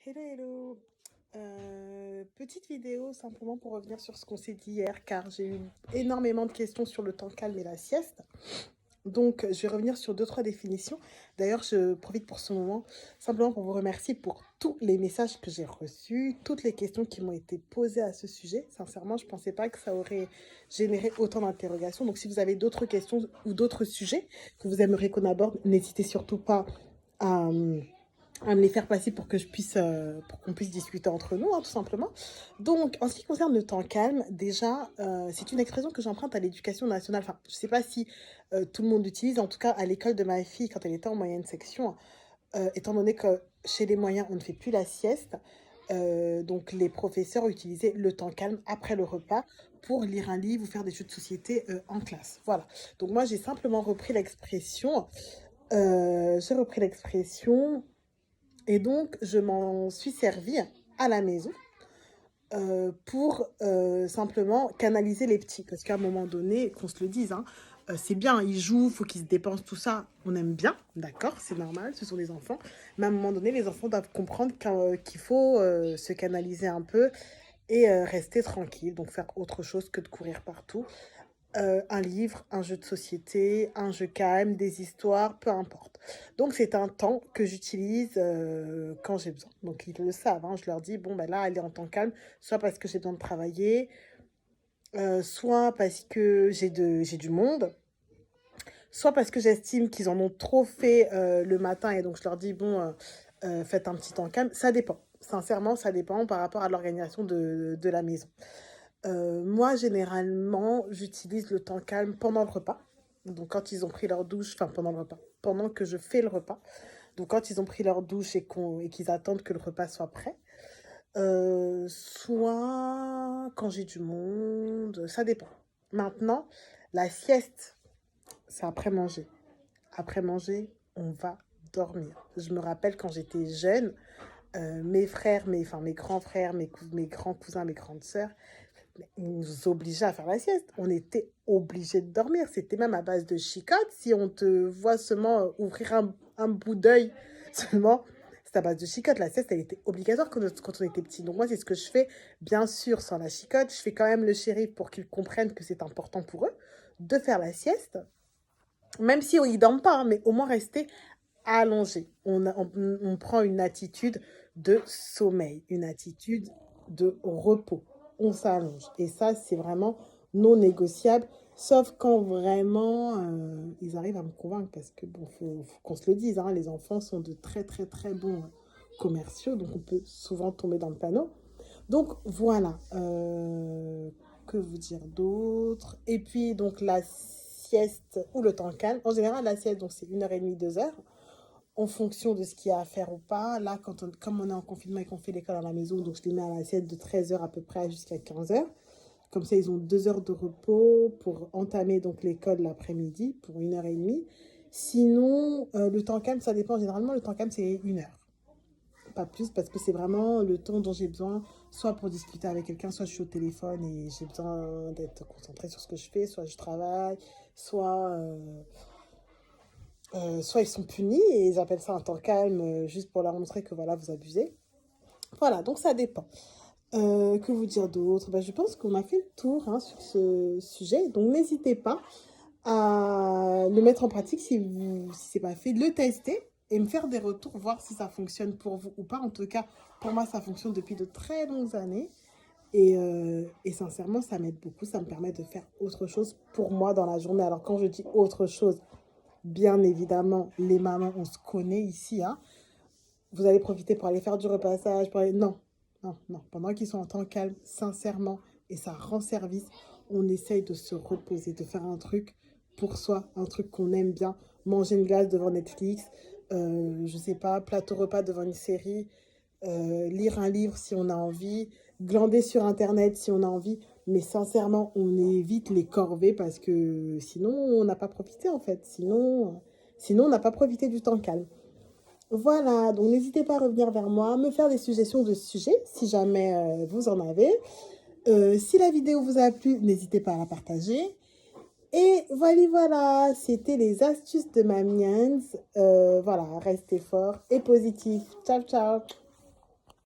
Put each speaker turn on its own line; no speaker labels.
Hello, hello. Petite vidéo simplement pour revenir sur ce qu'on s'est dit hier, car j'ai eu énormément de questions sur le temps calme et la sieste. Donc, je vais revenir sur deux, trois définitions. D'ailleurs, je profite pour ce moment simplement pour vous remercier pour tous les messages que j'ai reçus, toutes les questions qui m'ont été posées à ce sujet. Sincèrement, je ne pensais pas que ça aurait généré autant d'interrogations. Donc, si vous avez d'autres questions ou d'autres sujets que vous aimeriez qu'on aborde, n'hésitez surtout pas à, à me les faire passer pour que je puisse, pour qu'on puisse discuter entre nous, hein, tout simplement. Donc, en ce qui concerne le temps calme, déjà, c'est une expression que j'emprunte à l'éducation nationale. Enfin, je ne sais pas si tout le monde l'utilise. En tout cas, à l'école de ma fille, quand elle était en moyenne section, étant donné que chez les moyens, on ne fait plus la sieste, donc les professeurs utilisaient le temps calme après le repas pour lire un livre ou faire des jeux de société en classe. Voilà. Donc moi, j'ai simplement repris l'expression. J'ai repris l'expression et donc, je m'en suis servie à la maison pour simplement canaliser les petits. Parce qu'à un moment donné, qu'on se le dise, hein, c'est bien, ils jouent, faut qu'ils se dépensent, tout ça, on aime bien, d'accord, c'est normal, ce sont des enfants. Mais à un moment donné, les enfants doivent comprendre qu'il faut se canaliser un peu et rester tranquille, donc faire autre chose que de courir partout. Un livre, un jeu de société, un jeu calme, des histoires, peu importe. Donc c'est un temps que j'utilise quand j'ai besoin. Donc ils le savent, hein, je leur dis, bon, ben là, elle est en temps calme, soit parce que j'ai besoin de travailler, soit parce que j'ai du monde, soit parce que j'estime qu'ils en ont trop fait le matin et donc je leur dis, bon, faites un petit temps calme. Ça dépend. Sincèrement, ça dépend par rapport à l'organisation de la maison. Moi, généralement, j'utilise le temps calme pendant le repas. Donc, quand ils ont pris leur douche, enfin, pendant le repas, pendant que je fais le repas. Donc, quand ils ont pris leur douche et qu'ils attendent que le repas soit prêt. Soit quand j'ai du monde, ça dépend. Maintenant, la sieste, c'est après manger. Après manger, on va dormir. Je me rappelle quand j'étais jeune, mes frères, enfin, mes grands frères, mes grands cousins, mes grandes sœurs, ils nous obligeaient à faire la sieste. On était obligés de dormir. C'était même à base de chicotte. Si on te voit seulement ouvrir un bout d'œil, seulement, c'est à base de chicotte. La sieste, elle était obligatoire quand on était petit. Donc moi, c'est ce que je fais. Bien sûr, sans la chicotte, je fais quand même le shérif pour qu'ils comprennent que c'est important pour eux de faire la sieste. Même si on y dorment pas, hein, mais au moins rester allongé. On prend une attitude de sommeil, une attitude de repos. On s'allonge. Et ça, c'est vraiment non négociable, sauf quand vraiment ils arrivent à me convaincre. Parce que, bon, faut qu'on se le dise, hein, les enfants sont de très, très, très bons commerciaux, donc on peut souvent tomber dans le panneau. Donc, voilà. Que vous dire d'autre? Et puis, donc, la sieste ou le temps calme. En général, la sieste, donc, c'est 1h30, 2 heures en fonction de ce qu'il y a à faire ou pas. Là, comme on est en confinement et qu'on fait l'école à la maison, donc je les mets à l'assiette de 13 heures à peu près jusqu'à 15 heures. Comme ça, ils ont 2 heures de repos pour entamer donc l'école l'après-midi pour 1h30. Sinon, le temps calme, ça dépend. Généralement, le temps calme, c'est 1 heure. Pas plus, parce que c'est vraiment le temps dont j'ai besoin, soit pour discuter avec quelqu'un, soit je suis au téléphone et j'ai besoin d'être concentrée sur ce que je fais, soit je travaille, soit soit ils sont punis et j'appelle ça un temps calme juste pour leur montrer que voilà, vous abusez. Voilà, donc ça dépend. Que vous dire d'autre? Je pense qu'on a fait le tour hein, sur ce sujet. Donc n'hésitez pas à le mettre en pratique si c'est pas fait, de le tester et me faire des retours, voir si ça fonctionne pour vous ou pas. En tout cas, pour moi, ça fonctionne depuis de très longues années. Et sincèrement, ça m'aide beaucoup. Ça me permet de faire autre chose pour moi dans la journée. Alors quand je dis autre chose, bien évidemment, les mamans, on se connaît ici, hein. Vous allez profiter pour aller faire du repassage, pour aller... Non, non, non. Pendant qu'ils sont en temps calme, sincèrement, et ça rend service, on essaye de se reposer, de faire un truc pour soi, un truc qu'on aime bien. Manger une glace devant Netflix, je sais pas, plateau repas devant une série, lire un livre si on a envie, glander sur Internet si on a envie. Mais sincèrement, on évite les corvées parce que sinon, on n'a pas profité en fait. Sinon on n'a pas profité du temps calme. Voilà, donc n'hésitez pas à revenir vers moi, me faire des suggestions de sujets si jamais vous en avez. Si la vidéo vous a plu, n'hésitez pas à la partager. Et voilà, voilà, c'était les astuces de ma mienne. Voilà, restez fort et positif. Ciao, ciao.